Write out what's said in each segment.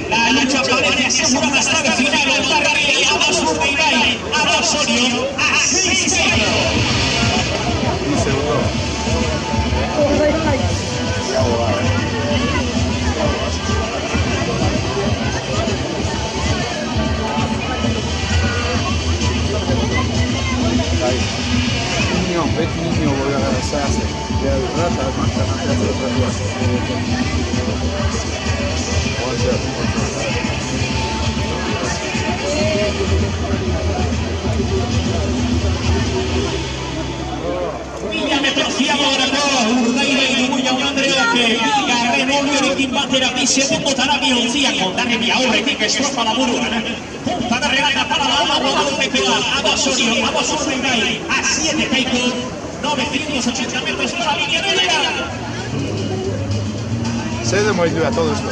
La lucha parece asegurada hasta el final. Ondarribia, Ados Urdaibai, Ados Orio, a 6-0. Niño voy a agarrarse de ratas, más de hacer otra cosa. Mila metrosiamo ora qua, Urdaibai di Muia Andrea che Liga Renovio di Timbatera Pisse Pomotara Bionzia con Dare di Aure che strofa la Muruana. Punta da regata para la Alma Guadalupe Pedal, Ados Orio, Ados Urdaibai, a 7 Keiko. 980 metros para la línea media. Se muy hyvä todo esto.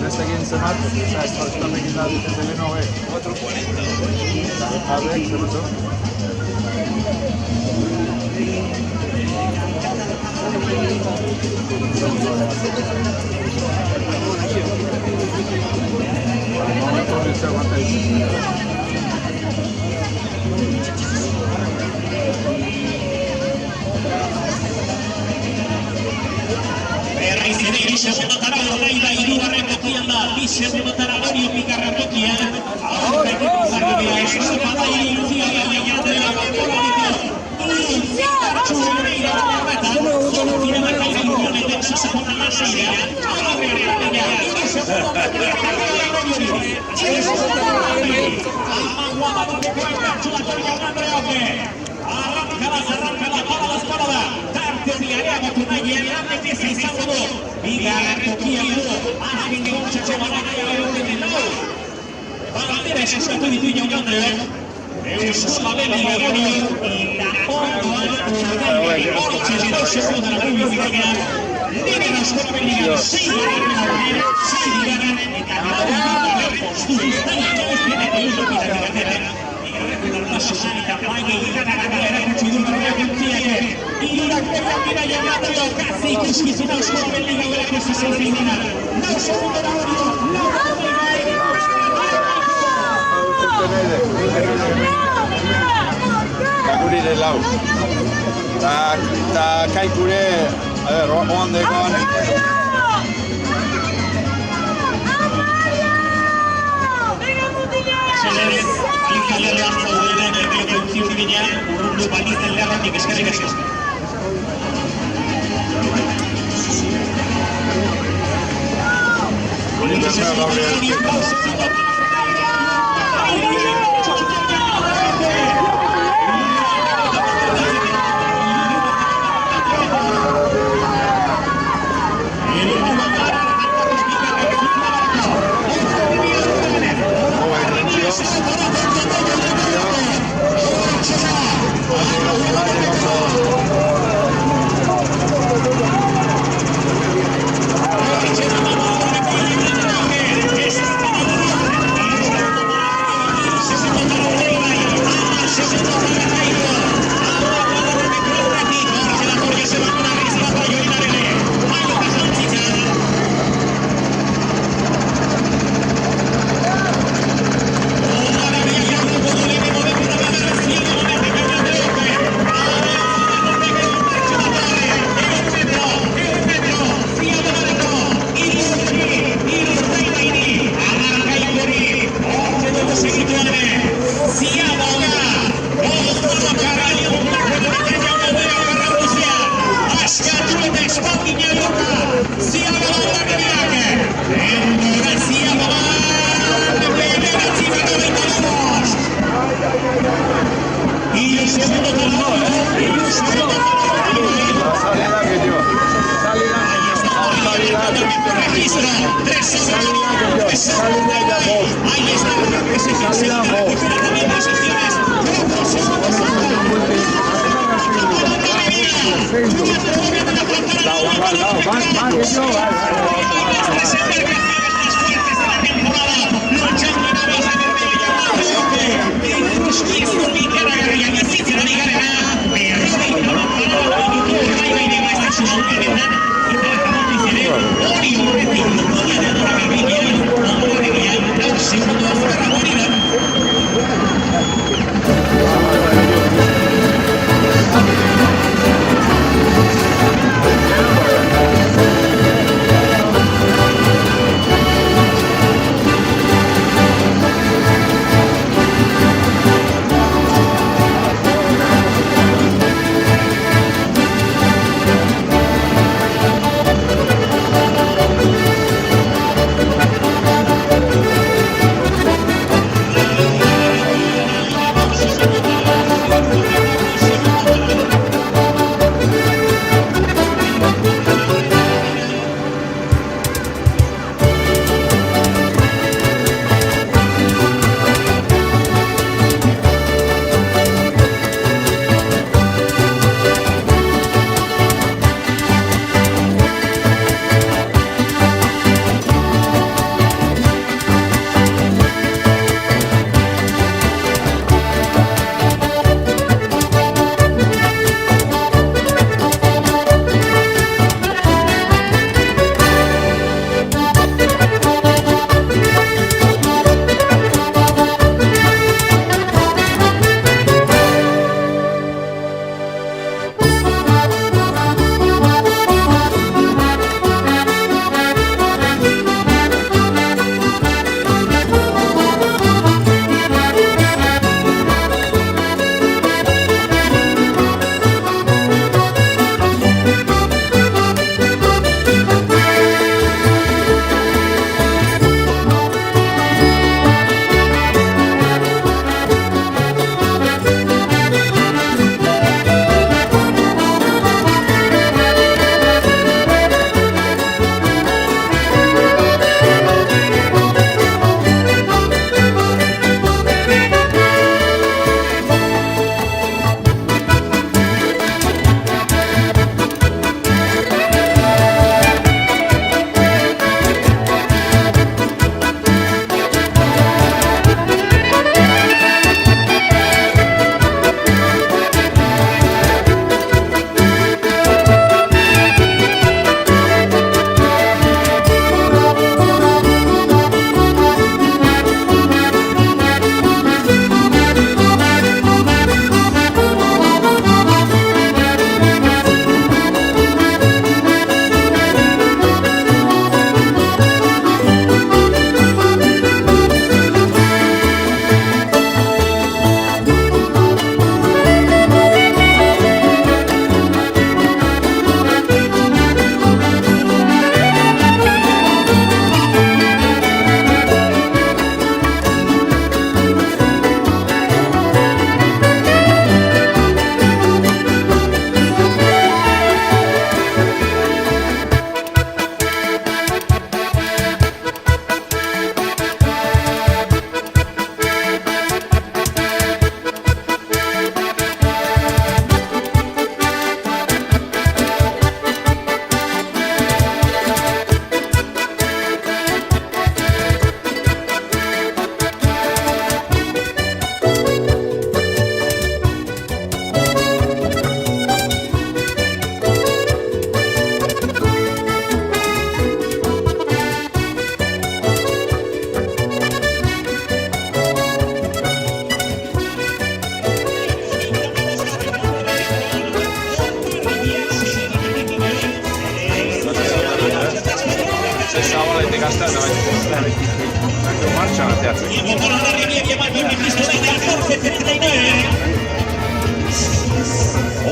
Tässäkin se matko, kun sä et olisi tämmökin lähdetty se meno hei. 4.40. A ver, se pasó. Momento nyt se aguanta Per inserire secondo Tarano, Urdaibai, Liga Renovio, Pisse Pomotaragorio, Liga Renovio. Ahora que arriba eso se va a ir Lucía y la línea de la Renovio. Solo tiene la caída y un intenso se pone más allá. Ahora Renovio, segundo Arranca la spalla, terziariamo tunaielante che sei salvo, Vigarto Chiamulo, Askin Goncia Giovanni e Leone. Bandera si stato di Tigno Andrea, e un sovavere di Gavoni, e da ogni ci si dà seconda la prima italiana, deve nascondere di Gavoni, si divara e da postura, la società poi di Canada procedura di agenzia che il raccogliamento degli altri cazzi che si sono scoperti che questa settimana non sono Kakuri de lau. Ta kai kure on de con. Urundu balitzen leharratik eskerrik asko. Valetikasta marchan hacia atrás. Tiempo para la línea que va con el pistola de 14.79.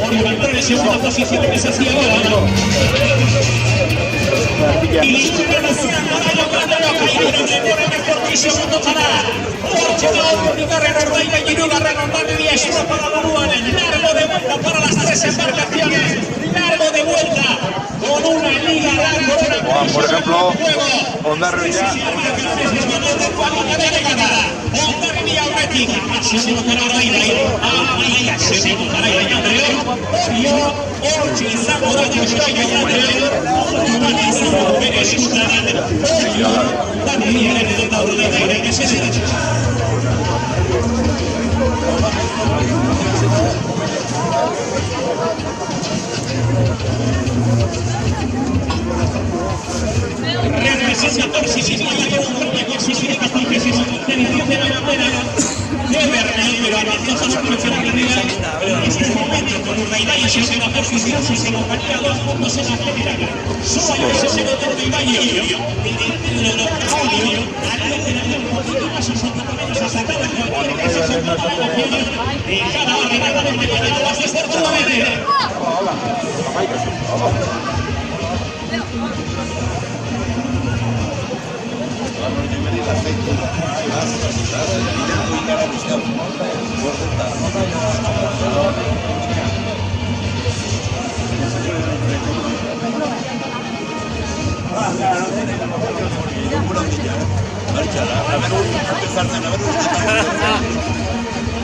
Orio va a entrar en segunda posición en esa ciudad. Y listo la nación para la grande loca y por el mejor segundo para Orche la única recordaida y una renombrada y esto para la Ruana. Largo de vuelta para las tres embarcaciones. Largo de vuelta con una liga larga. Por ejemplo, Honda Revilla. Honda Revilla Rética. Segundo para la Ida. Segundo para la Ida. Orche y Zamora de representa por sí mismo y hay un cambio con sus únicas confesiones de edición de la bandera de Berlín, pero avanzó su selección mundial en este momento con Urdaibai en segunda posición, se colocaría 2 puntos en la general. Solo hay un segundo Urdaibai y Olio. Olio haría un poquito más, un poquito menos acertado en cualquier caso, se ocupa la opción de cada barrera de Mediano más desafortunadamente.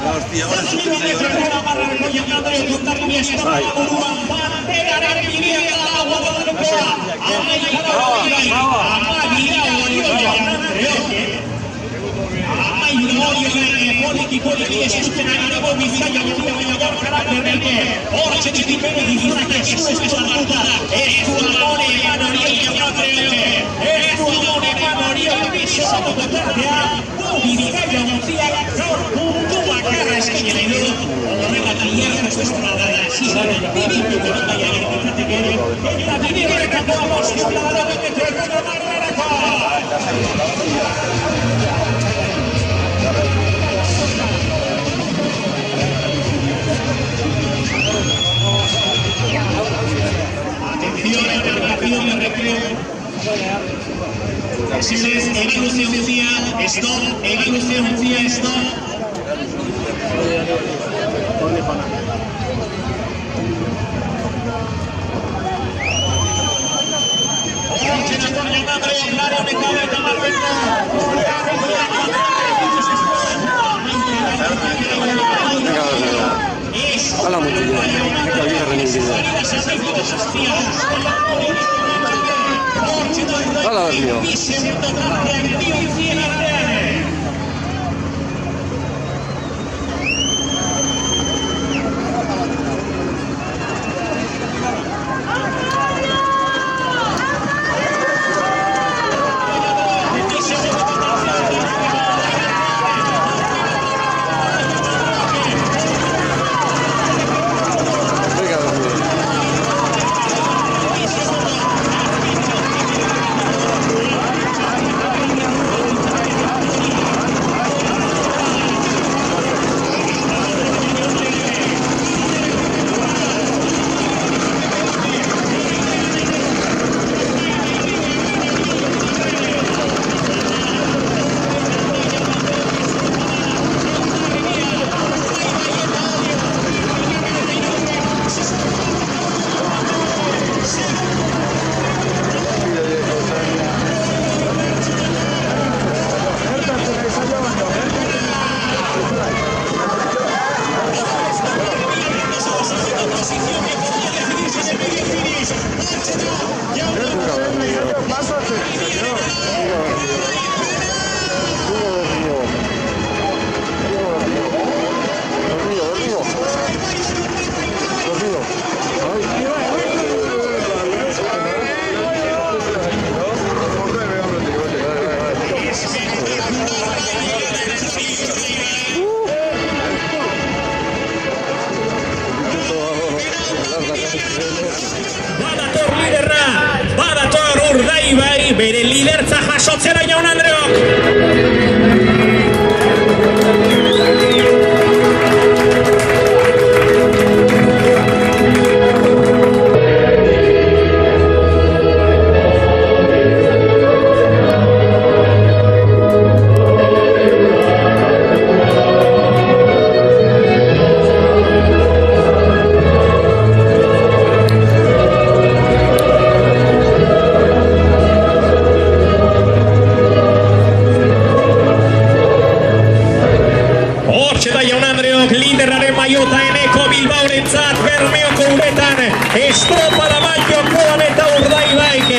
Hostia, ahora sí que jasotzera Jaun Andreok. Liderraren maiota eneko Bilbaorentzat Bermeoko uretan estropa da Baiokoan eta Urdaibaik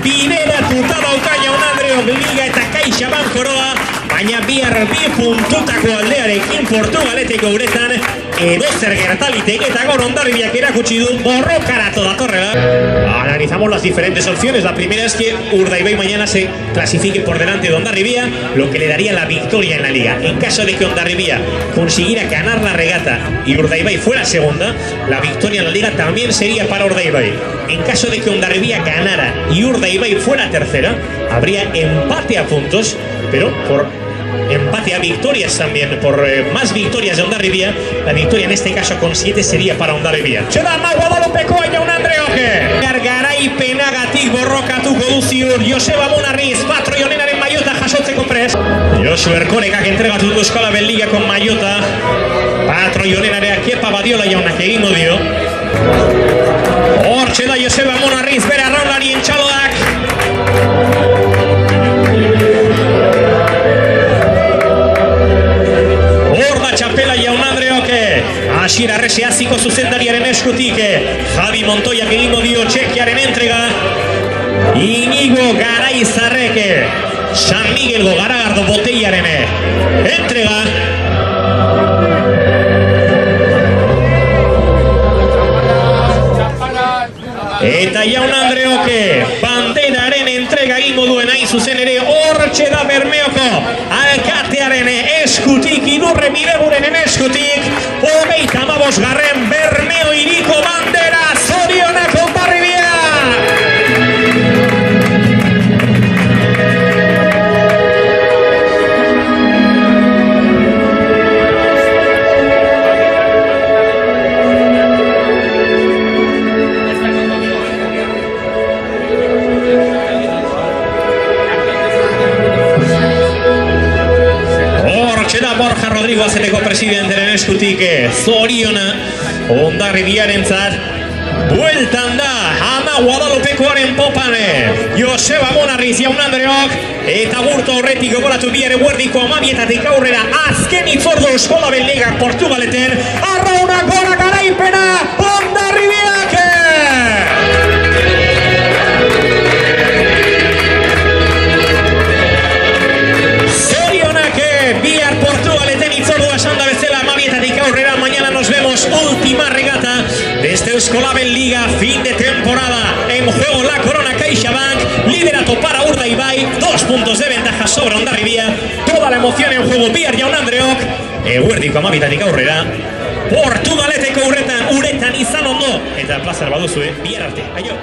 bideratuta dauka Jaun Andreok Liga eta CaixaBank koroa, baina bihar bi puntutako aldearekin Portugaleteko uretan edozer gertaliteke eta gaur Hondarribiak erakutsi du borrokarato datorrela. Analizamos las diferentes opciones. La primera es que Urdaibai mañana se clasifique por delante de Hondarribia, lo que le daría la victoria en la liga. En caso de que Hondarribia consiguiera ganar la regata y Urdaibai fuera segunda, la victoria en la liga también sería para Urdaibai. En caso de que Hondarribia ganara y Urdaibai fuera tercera, habría empate a puntos, pero por empate a victorias también, por más victorias de Hondarribia. La victoria en este caso con 7 sería para Hondarribia. Se da más Guadalupekoa Jaun Andreok. Garaipenagatik borrokatuko du ziur Joseba Munarriz, Patro Honenaren maiota jasotzeko prest. Josu Erkorekak entregatu du Euskalabel Liga con maiota. Patro Honenarea Kepa Badiola jaunak egingo dio. Hortxe da Joseba Munarriz bere arraunlarien txaloak. Txapela Jaun Andreok, Asier Arrese hasiko zuzendariaren eskutik, Javi Montoiak egingo dio txekiaren entrega, Inigo Garaizarrek, San Miguelgo Garagardo Boteiaren entrega. Eta Jaun Andreok banderaren entrega egingo duen hain zuzen ere hortxe da Bermeoko alkatearen eskutik, Idurre Bideguren eskutik, 35. Bermeo hiriko bandera, zorionak Hondarribia! Da Borja Rodrigo azeteko presidenteren eskutik zoriona Hondarribiarentzat. Bueltan da Ama Guadalupekoaren popan Joseba Munarriz Jaun Andreok, eta gurto horretik gogoratu bihar eguerdiko 12 aurrera azken itzordu Euskalabel Liga Portugaleten arrauna gora garaipena Hondarribiak! Bihar Portugaleten itzordua esan da bezala 12 aurrera. Mañana nos vemos, última regata de este Euskalabel Liga, fin de temporada. En juego la corona CaixaBank, liderato para Urdaibai, 2 puntos de ventaja sobre Hondarribia. Toda la emoción en juego bihar Jaun Andreok, eguerdiko 12 aurrera. Portugaleteko uretan izan ondo, eta plazar baduzue, bihar arte. Aio!